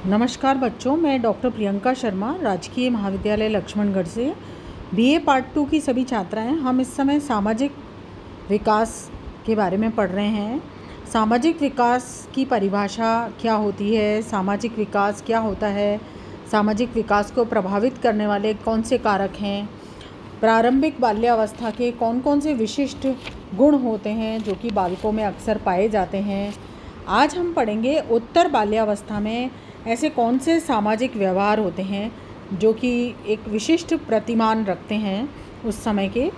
नमस्कार बच्चों, मैं डॉक्टर प्रियंका शर्मा राजकीय महाविद्यालय लक्ष्मणगढ़ से बीए पार्ट 2 की सभी छात्राएं। हम इस समय सामाजिक विकास के बारे में पढ़ रहे हैं। सामाजिक विकास की परिभाषा क्या होती है, सामाजिक विकास क्या होता है, सामाजिक विकास को प्रभावित करने वाले कौन से कारक हैं, प्रारंभिक बाल्यावस्था के कौन कौन से विशिष्ट गुण होते हैं जो कि बालकों में अक्सर पाए जाते हैं। आज हम पढ़ेंगे उत्तर बाल्यावस्था में ऐसे कौन से सामाजिक व्यवहार होते हैं जो कि एक विशिष्ट प्रतिमान रखते हैं उस समय के।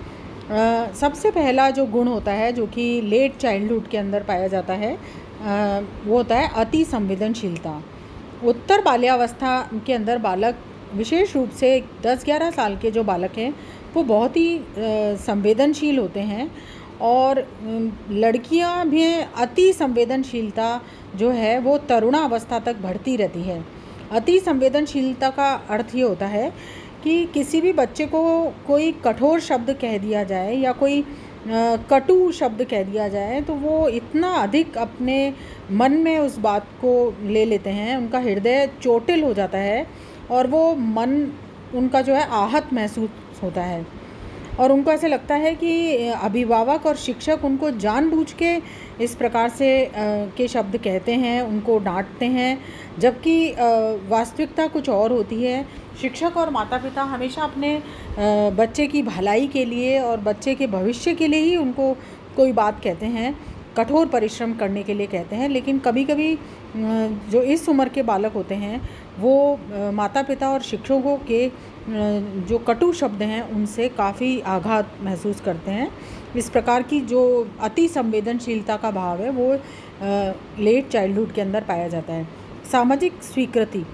सबसे पहला जो गुण होता है जो कि लेट चाइल्डहुड के अंदर पाया जाता है वो होता है अति संवेदनशीलता। उत्तर बाल्यावस्था के अंदर बालक विशेष रूप से 10-11 साल के जो बालक हैं वो बहुत ही संवेदनशील होते हैं और लड़कियां भी अति संवेदनशीलता जो है वो तरुणावस्था तक बढ़ती रहती है। अति संवेदनशीलता का अर्थ ये होता है कि किसी भी बच्चे को कोई कठोर शब्द कह दिया जाए या कोई कटु शब्द कह दिया जाए तो वो इतना अधिक अपने मन में उस बात को ले लेते हैं, उनका हृदय चोटिल हो जाता है और वो मन उनका जो है आहत महसूस होता है और उनको ऐसे लगता है कि अभिभावक और शिक्षक उनको जानबूझ के इस प्रकार से के शब्द कहते हैं, उनको डांटते हैं, जबकि वास्तविकता कुछ और होती है। शिक्षक और माता पिता हमेशा अपने बच्चे की भलाई के लिए और बच्चे के भविष्य के लिए ही उनको कोई बात कहते हैं, कठोर परिश्रम करने के लिए कहते हैं। लेकिन कभी कभी जो इस उम्र के बालक होते हैं वो माता पिता और शिक्षकों के जो कटु शब्द हैं उनसे काफ़ी आघात महसूस करते हैं। इस प्रकार की जो अति संवेदनशीलता का भाव है वो लेट चाइल्डहुड के अंदर पाया जाता है। सामाजिक स्वीकृति।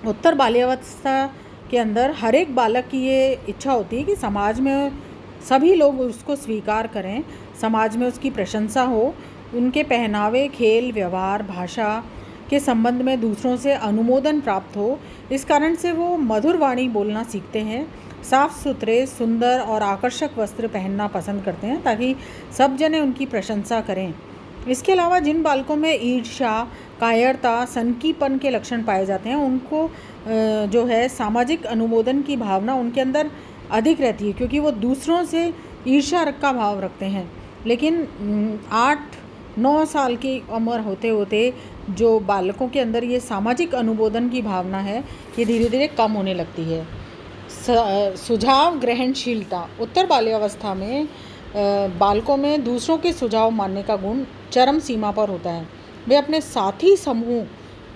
उत्तर बाल्यावस्था के अंदर हर एक बालक की ये इच्छा होती है कि समाज में सभी लोग उसको स्वीकार करें, समाज में उसकी प्रशंसा हो, उनके पहनावे, खेल, व्यवहार, भाषा के संबंध में दूसरों से अनुमोदन प्राप्त हो। इस कारण से वो मधुर वाणी बोलना सीखते हैं, साफ सुथरे, सुंदर और आकर्षक वस्त्र पहनना पसंद करते हैं ताकि सब जने उनकी प्रशंसा करें। इसके अलावा जिन बालकों में ईर्ष्या, कायरता, सनकीपन के लक्षण पाए जाते हैं उनको जो है सामाजिक अनुमोदन की भावना उनके अंदर अधिक रहती है क्योंकि वो दूसरों से ईर्ष्या का भाव रखते हैं। लेकिन 8-9 साल की उम्र होते होते जो बालकों के अंदर ये सामाजिक अनुमोदन की भावना है ये धीरे धीरे कम होने लगती है। सुझाव ग्रहणशीलता। उत्तर बाल्यावस्था में बालकों में दूसरों के सुझाव मानने का गुण चरम सीमा पर होता है। वे अपने साथी समूह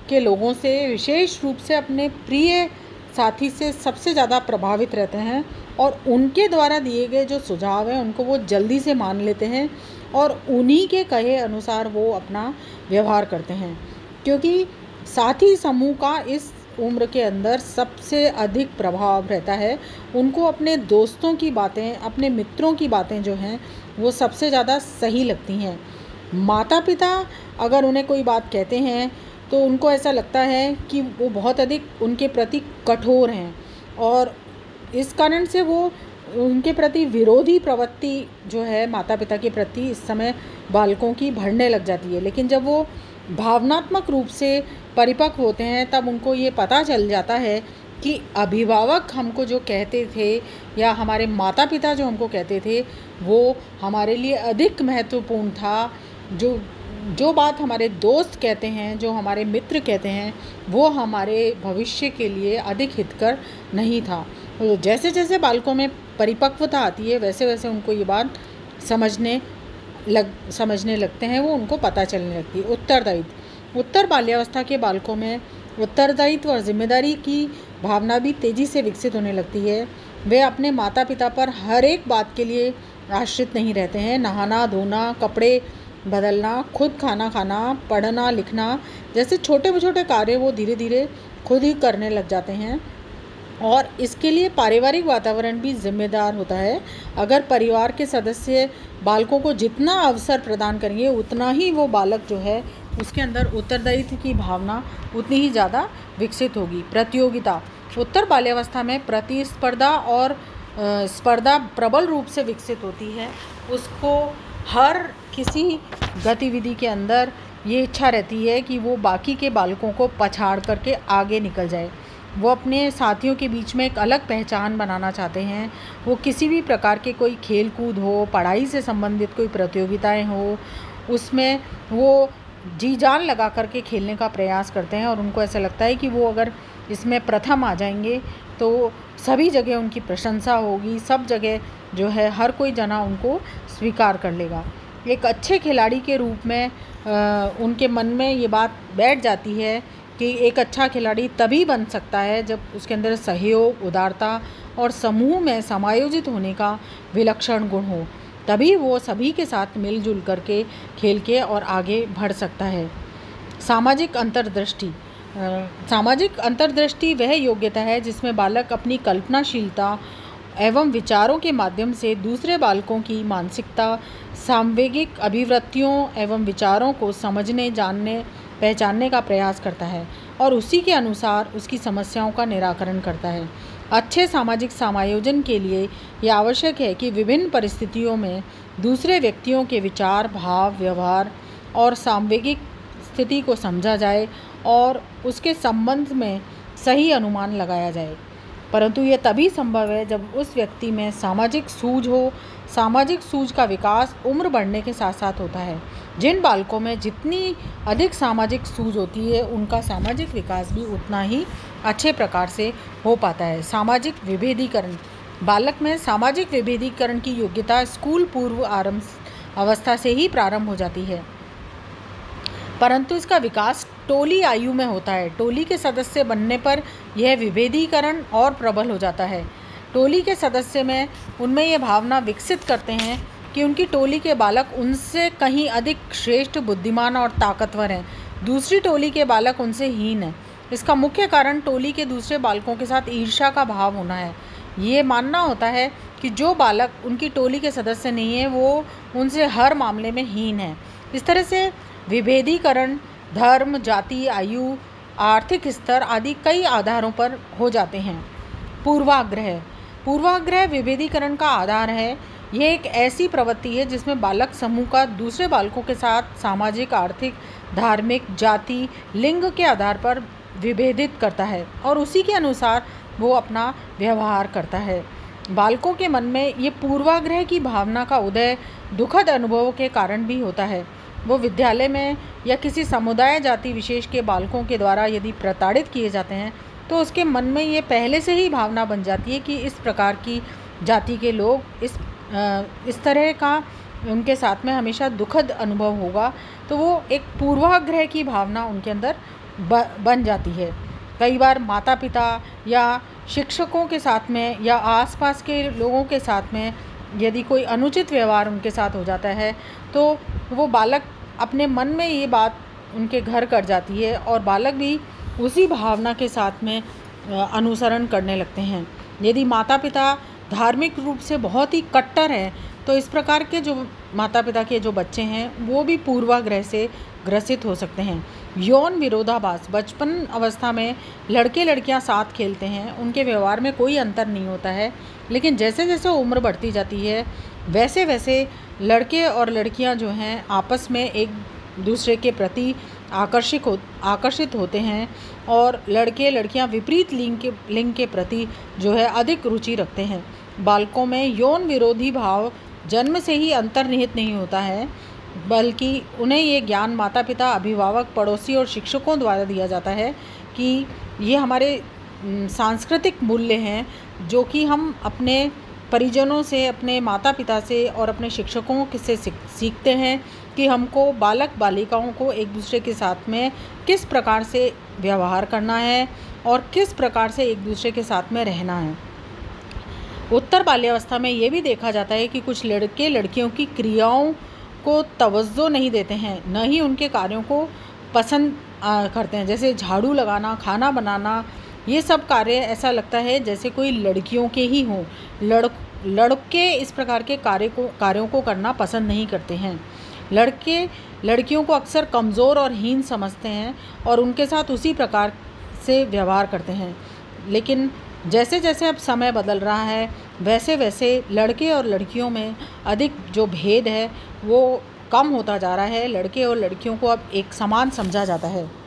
के लोगों से, विशेष रूप से अपने प्रिय साथी से सबसे ज़्यादा प्रभावित रहते हैं और उनके द्वारा दिए गए जो सुझाव हैं उनको वो जल्दी से मान लेते हैं और उन्हीं के कहे अनुसार वो अपना व्यवहार करते हैं। क्योंकि साथी समूह का इस उम्र के अंदर सबसे अधिक प्रभाव रहता है, उनको अपने दोस्तों की बातें, अपने मित्रों की बातें जो हैं वो सबसे ज़्यादा सही लगती हैं। माता पिता अगर उन्हें कोई बात कहते हैं तो उनको ऐसा लगता है कि वो बहुत अधिक उनके प्रति कठोर हैं और इस कारण से वो उनके प्रति विरोधी प्रवृत्ति जो है माता पिता के प्रति इस समय बालकों की बढ़ने लग जाती है। लेकिन जब वो भावनात्मक रूप से परिपक्व होते हैं तब उनको ये पता चल जाता है कि अभिभावक हमको जो कहते थे या हमारे माता पिता जो हमको कहते थे वो हमारे लिए अधिक महत्वपूर्ण था। जो बात हमारे दोस्त कहते हैं, जो हमारे मित्र कहते हैं वो हमारे भविष्य के लिए अधिक हितकर नहीं था। तो जैसे जैसे बालकों में परिपक्वता आती है वैसे वैसे उनको ये बात समझने लगते हैं, वो उनको पता चलने लगती है। उत्तरदायित्व। उत्तर बाल्यावस्था के बालकों में उत्तरदायित्व और जिम्मेदारी की भावना भी तेज़ी से विकसित होने लगती है। वे अपने माता पिता पर हर एक बात के लिए आश्रित नहीं रहते हैं। नहाना धोना, कपड़े बदलना, खुद खाना खाना, पढ़ना लिखना जैसे छोटे छोटे कार्य वो धीरे धीरे खुद ही करने लग जाते हैं और इसके लिए पारिवारिक वातावरण भी जिम्मेदार होता है। अगर परिवार के सदस्य बालकों को जितना अवसर प्रदान करेंगे उतना ही वो बालक जो है उसके अंदर उत्तरदायित्व की भावना उतनी ही ज़्यादा विकसित होगी। प्रतियोगिता। उत्तर बाल्यावस्था में प्रतिस्पर्धा और स्पर्धा प्रबल रूप से विकसित होती है। उसको हर किसी गतिविधि के अंदर ये इच्छा रहती है कि वो बाकी के बालकों को पछाड़ करके आगे निकल जाए। वो अपने साथियों के बीच में एक अलग पहचान बनाना चाहते हैं। वो किसी भी प्रकार के कोई खेल कूद हो, पढ़ाई से संबंधित कोई प्रतियोगिताएं हो, उसमें वो जी जान लगा करके खेलने का प्रयास करते हैं और उनको ऐसा लगता है कि वो अगर इसमें प्रथम आ जाएंगे तो सभी जगह उनकी प्रशंसा होगी, सब जगह जो है हर कोई जना उनको स्वीकार कर लेगा। एक अच्छे खिलाड़ी के रूप में उनके मन में ये बात बैठ जाती है कि एक अच्छा खिलाड़ी तभी बन सकता है जब उसके अंदर सहयोग, उदारता और समूह में समायोजित होने का विलक्षण गुण हो। तभी वो सभी के साथ मिलजुल करके खेल के और आगे बढ़ सकता है। सामाजिक अंतर्दृष्टि। सामाजिक अंतर्दृष्टि वह योग्यता है जिसमें बालक अपनी कल्पनाशीलता एवं विचारों के माध्यम से दूसरे बालकों की मानसिकता, सांवेगिक अभिवृत्तियों एवं विचारों को समझने, जानने, पहचानने का प्रयास करता है और उसी के अनुसार उसकी समस्याओं का निराकरण करता है। अच्छे सामाजिक समायोजन के लिए यह आवश्यक है कि विभिन्न परिस्थितियों में दूसरे व्यक्तियों के विचार, भाव, व्यवहार और सांवेगिक स्थिति को समझा जाए और उसके संबंध में सही अनुमान लगाया जाए। परंतु यह तभी संभव है जब उस व्यक्ति में सामाजिक सूझ हो। सामाजिक सूझ का विकास उम्र बढ़ने के साथ साथ होता है। जिन बालकों में जितनी अधिक सामाजिक सूझ होती है उनका सामाजिक विकास भी उतना ही अच्छे प्रकार से हो पाता है। सामाजिक विभेदीकरण। बालक में सामाजिक विभेदीकरण की योग्यता स्कूल पूर्व आरंभ अवस्था से ही प्रारंभ हो जाती है, परंतु इसका विकास टोली आयु में होता है। टोली के सदस्य बनने पर यह विभेदीकरण और प्रबल हो जाता है। टोली के सदस्य में उनमें यह भावना विकसित करते हैं कि उनकी टोली के बालक उनसे कहीं अधिक श्रेष्ठ, बुद्धिमान और ताकतवर हैं। दूसरी टोली के बालक उनसे हीन हैं। इसका मुख्य कारण टोली के दूसरे बालकों के साथ ईर्ष्या का भाव होना है। ये मानना होता है कि जो बालक उनकी टोली के सदस्य नहीं है वो उनसे हर मामले में हीन है। इस तरह से विभेदीकरण धर्म, जाति, आयु, आर्थिक स्तर आदि कई आधारों पर हो जाते हैं। पूर्वाग्रह। पूर्वाग्रह विभेदीकरण का आधार है। यह एक ऐसी प्रवृत्ति है जिसमें बालक समूह का दूसरे बालकों के साथ सामाजिक, आर्थिक, धार्मिक, जाति, लिंग के आधार पर विभेदित करता है और उसी के अनुसार वो अपना व्यवहार करता है। बालकों के मन में ये पूर्वाग्रह की भावना का उदय दुखद अनुभवों के कारण भी होता है। वो विद्यालय में या किसी समुदाय, जाति विशेष के बालकों के द्वारा यदि प्रताड़ित किए जाते हैं तो उसके मन में ये पहले से ही भावना बन जाती है कि इस प्रकार की जाति के लोग इस तरह का उनके साथ में हमेशा दुखद अनुभव होगा। तो वो एक पूर्वाग्रह की भावना उनके अंदर बन जाती है। कई बार माता पिता या शिक्षकों के साथ में या आसपास के लोगों के साथ में यदि कोई अनुचित व्यवहार उनके साथ हो जाता है तो वो बालक अपने मन में ये बात उनके घर कर जाती है और बालक भी उसी भावना के साथ में अनुसरण करने लगते हैं। यदि माता पिता धार्मिक रूप से बहुत ही कट्टर हैं तो इस प्रकार के जो माता पिता के जो बच्चे हैं वो भी पूर्वाग्रह से ग्रसित हो सकते हैं। यौन विरोधाभास। बचपन अवस्था में लड़के लड़कियां साथ खेलते हैं, उनके व्यवहार में कोई अंतर नहीं होता है, लेकिन जैसे जैसे उम्र बढ़ती जाती है वैसे वैसे लड़के और लड़कियां जो हैं आपस में एक दूसरे के प्रति आकर्षित होते हैं और लड़के लड़कियां विपरीत लिंग के प्रति जो है अधिक रुचि रखते हैं। बालकों में यौन विरोधी भाव जन्म से ही अंतर्निहित नहीं होता है, बल्कि उन्हें ये ज्ञान माता पिता, अभिभावक, पड़ोसी और शिक्षकों द्वारा दिया जाता है कि ये हमारे सांस्कृतिक मूल्य हैं जो कि हम अपने परिजनों से, अपने माता पिता से और अपने शिक्षकों से सीखते हैं कि हमको बालक बालिकाओं को एक दूसरे के साथ में किस प्रकार से व्यवहार करना है और किस प्रकार से एक दूसरे के साथ में रहना है। उत्तर बाल्यावस्था में ये भी देखा जाता है कि कुछ लड़के लड़कियों की क्रियाओं को तवज्जो नहीं देते हैं, न ही उनके कार्यों को पसंद करते हैं। जैसे झाड़ू लगाना, खाना बनाना, ये सब कार्य ऐसा लगता है जैसे कोई लड़कियों के ही हों। लड़के इस प्रकार के कार्यों को करना पसंद नहीं करते हैं। लड़के लड़कियों को अक्सर कमज़ोर और हीन समझते हैं और उनके साथ उसी प्रकार से व्यवहार करते हैं। लेकिन जैसे जैसे अब समय बदल रहा है वैसे वैसे लड़के और लड़कियों में अधिक जो भेद है वो कम होता जा रहा है। लड़के और लड़कियों को अब एक समान समझा जाता है।